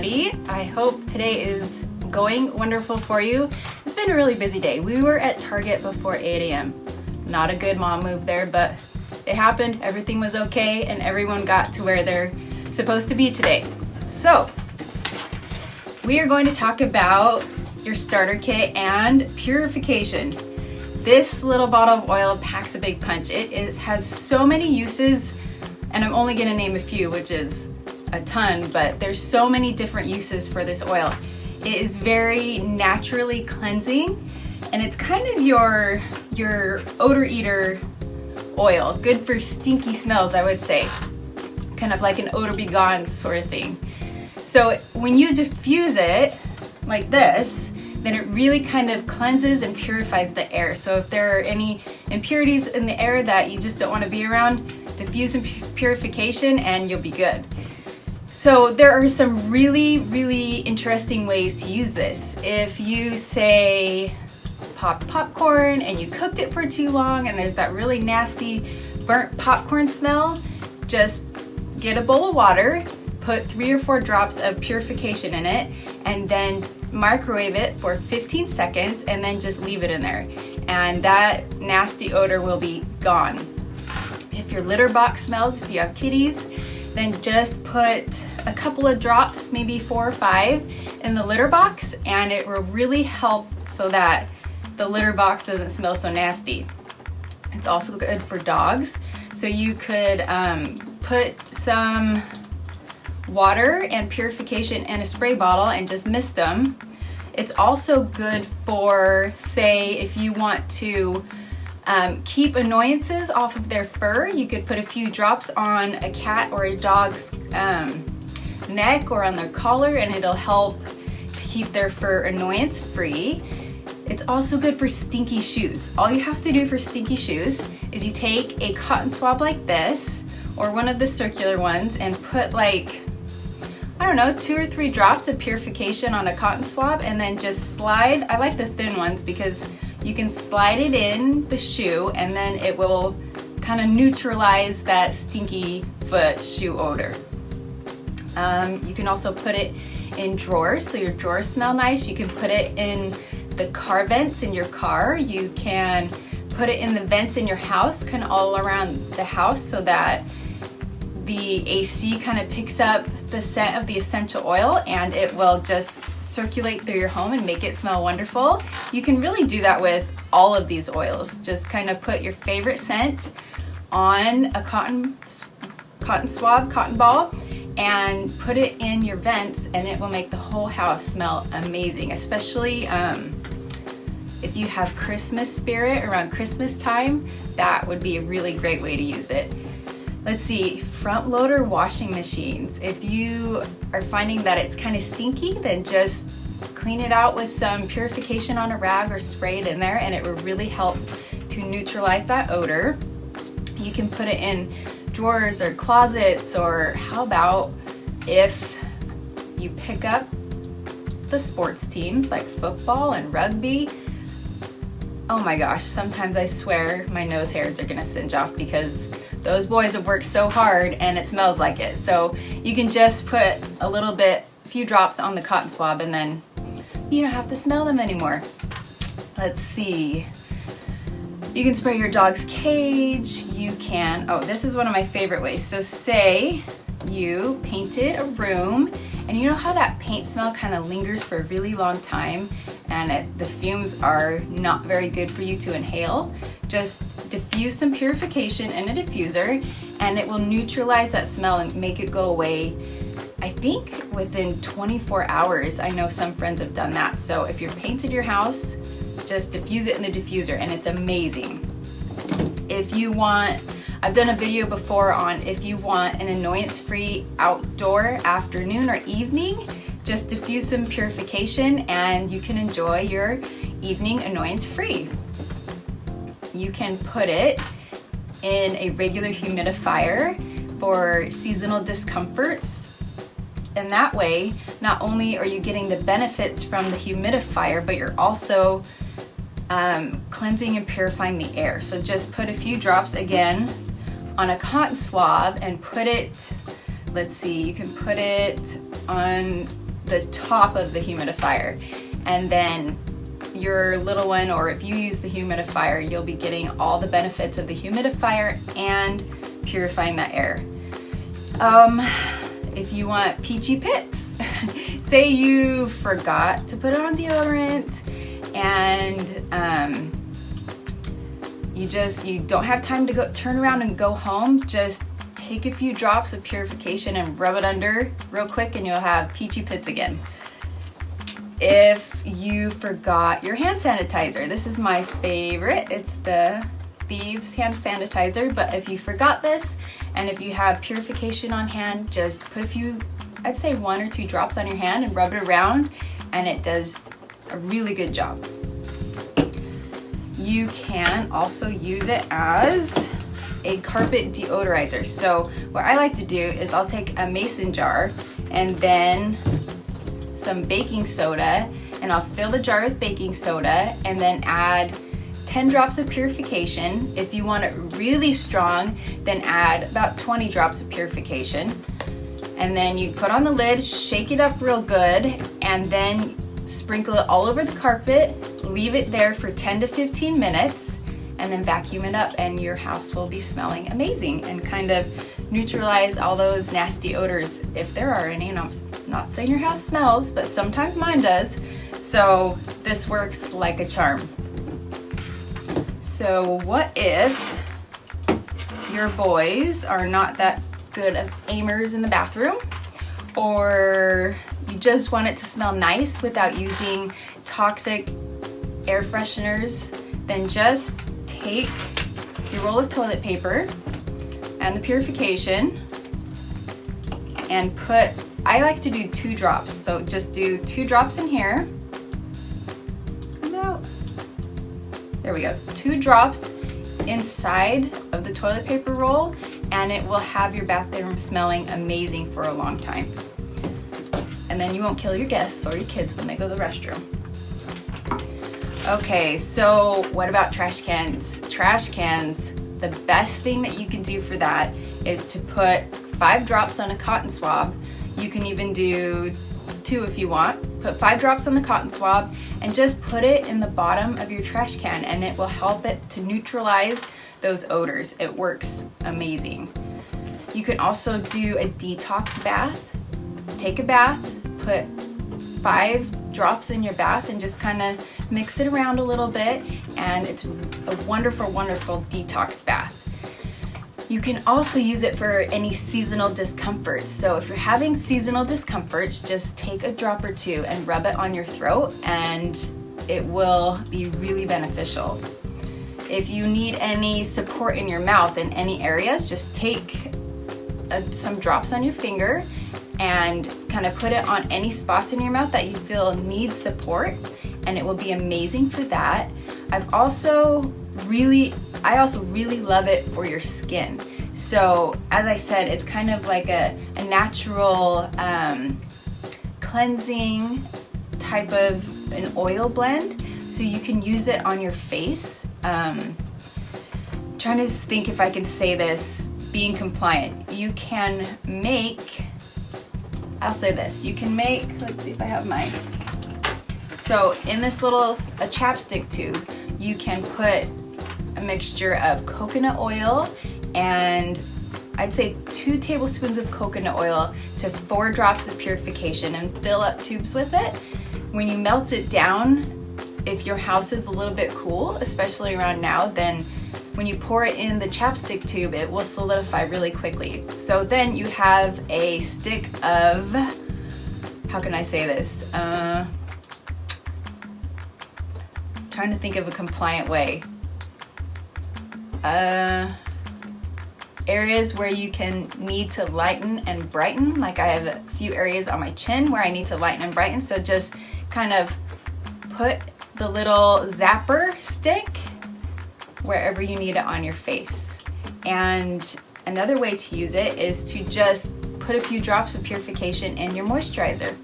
everybody. I hope today is going wonderful for you. It's been a really busy day. We were at Target before 8 a.m. Not a good mom move there, but it happened. Everything was okay and everyone got to where they're supposed to be today. So we are going to talk about your starter kit and purification. This little bottle of oil packs a big punch. Has so many uses, and I'm only going to name a few, which is a ton, but there's so many different uses for this oil. It is very naturally cleansing, and it's kind of your odor eater oil. Good for stinky smells, I would say. Kind of like an odor be gone sort of thing. So when you diffuse it like this, then it really kind of cleanses and purifies the air. So if there are any impurities in the air that you just don't want to be around, diffuse some purification and you'll be good. So there are some really, really interesting ways to use this. If you say popped popcorn and you cooked it for too long and there's that really nasty burnt popcorn smell, just get a bowl of water, put 3 or 4 drops of purification in it, and then microwave it for 15 seconds and then just leave it in there. And that nasty odor will be gone. If your litter box smells, if you have kitties, then just put a couple of drops, maybe 4 or 5 in the litter box, and it will really help so that the litter box doesn't smell so nasty. It's also good for dogs. So you could put some water and purification in a spray bottle and just mist them. It's also good for, say, if you want to keep annoyances off of their fur, you could put a few drops on a cat or a dog's neck or on their collar, and it'll help to keep their fur annoyance free. It's also good for stinky shoes. All you have to do for stinky shoes is you take a cotton swab like this or one of the circular ones and put, like, I don't know, 2 or 3 drops of purification on a cotton swab and then just slide. I like the thin ones because you can slide it in the shoe and then it will kind of neutralize that stinky foot shoe odor. You can also put it in drawers so your drawers smell nice. You can put it in the car vents in your car. You can put it in the vents in your house, kind of all around the house, so that the AC kind of picks up the scent of the essential oil and it will just circulate through your home and make it smell wonderful. You can really do that with all of these oils. Just kind of put your favorite scent on a cotton swab, cotton ball, and put it in your vents, and it will make the whole house smell amazing, especially if you have Christmas spirit around Christmas time. That would be a really great way to use it. Let's see, front loader washing machines. If you are finding that it's kind of stinky, then just clean it out with some purification on a rag or spray it in there, and it will really help to neutralize that odor. You can put it in drawers or closets, or how about if you pick up the sports teams like football and rugby. Oh my gosh, sometimes I swear my nose hairs are gonna singe off because those boys have worked so hard and it smells like it. So you can just put a few drops on the cotton swab and then you don't have to smell them anymore. Let's see. You can spray your dog's cage. You can, oh, this is one of my favorite ways. So say you painted a room and you know how that paint smell kind of lingers for a really long time and the fumes are not very good for you to inhale. Just diffuse some purification in a diffuser and it will neutralize that smell and make it go away. I think within 24 hours. I know some friends have done that. So if you've painted your house, just diffuse it in the diffuser and it's amazing. If you want, I've done a video before on if you want an annoyance-free outdoor afternoon or evening, just diffuse some purification and you can enjoy your evening annoyance-free. You can put it in a regular humidifier for seasonal discomforts. And that way, not only are you getting the benefits from the humidifier, but you're also cleansing and purifying the air. So just put a few drops again on a cotton swab and put it, let's see, you can put it on the top of the humidifier. And then your little one, or if you use the humidifier, you'll be getting all the benefits of the humidifier and purifying that air. If you want peachy pits, say you forgot to put on deodorant and you don't have time to go turn around and go home, just take a few drops of purification and rub it under real quick and you'll have peachy pits again. If you forgot your hand sanitizer, this is my favorite. It's the Thieves hand sanitizer, but if you forgot this and if you have purification on hand, just put a few, I'd say 1 or 2 drops on your hand and rub it around, and it does a really good job. You can also use it as a carpet deodorizer. So what I like to do is I'll take a mason jar and then some baking soda, and I'll fill the jar with baking soda and then add 10 drops of purification. If you want it really strong, then add about 20 drops of purification. And then you put on the lid, shake it up real good, and then sprinkle it all over the carpet, leave it there for 10 to 15 minutes, and then vacuum it up, and your house will be smelling amazing and kind of neutralize all those nasty odors if there are any. And I'm not saying your house smells, but sometimes mine does. So this works like a charm. So what if your boys are not that good of aimers in the bathroom, or you just want it to smell nice without using toxic air fresheners? Then just take your roll of toilet paper and the purification and put, I like to do 2 drops, so just do 2 drops in here. About, there we go, 2 drops inside of the toilet paper roll, and it will have your bathroom smelling amazing for a long time. And then you won't kill your guests or your kids when they go to the restroom. Okay, so what about trash cans? Trash cans, the best thing that you can do for that is to put 5 drops on a cotton swab. You can even do 2 if you want. Put 5 drops on the cotton swab and just put it in the bottom of your trash can, and it will help it to neutralize those odors. It works amazing. You can also do a detox bath. Take a bath, put 5 drops in your bath and just kind of mix it around a little bit, and it's a wonderful, wonderful detox bath. You can also use it for any seasonal discomforts. So if you're having seasonal discomforts, just take a drop or 2 and rub it on your throat, and it will be really beneficial. If you need any support in your mouth in any areas, just take some drops on your finger and kind of put it on any spots in your mouth that you feel need support, and it will be amazing for that. I also really love it for your skin. So as I said, it's kind of like a natural cleansing type of an oil blend. So you can use it on your face. Trying to think if I can say this being compliant. You can make, I'll say this, you can make, let's see if I have mine. So in this little a chapstick tube, you can put a mixture of coconut oil and I'd say 2 tablespoons of coconut oil to 4 drops of purification and fill up tubes with it. When you melt it down, if your house is a little bit cool, especially around now, then when you pour it in the chapstick tube, it will solidify really quickly. So then you have a stick of, how can I say this? Trying to think of a compliant way. Areas where you can need to lighten and brighten, like I have a few areas on my chin where I need to lighten and brighten, so just kind of put the little zapper stick wherever you need it on your face. And another way to use it is to just put a few drops of purification in your moisturizer.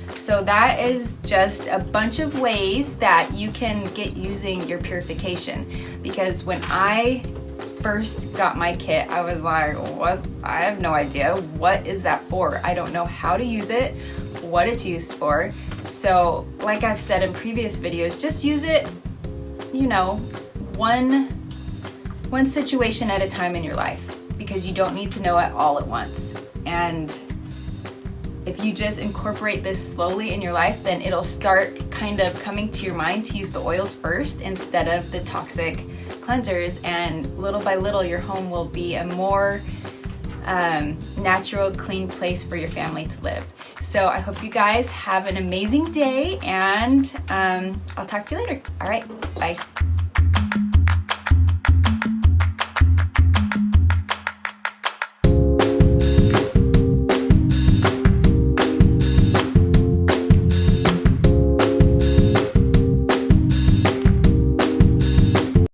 So that is just a bunch of ways that you can get using your purification. Because when I first got my kit, I was like, what? I have no idea. What is that for? I don't know how to use it what it's used for. So like I've said in previous videos, just use it, you know, one situation at a time in your life, because you don't need to know it all at once. And if you just incorporate this slowly in your life, then it'll start kind of coming to your mind to use the oils first instead of the toxic cleansers, and little by little your home will be a more natural, clean place for your family to live. So I hope you guys have an amazing day, and I'll talk to you later. All right, bye.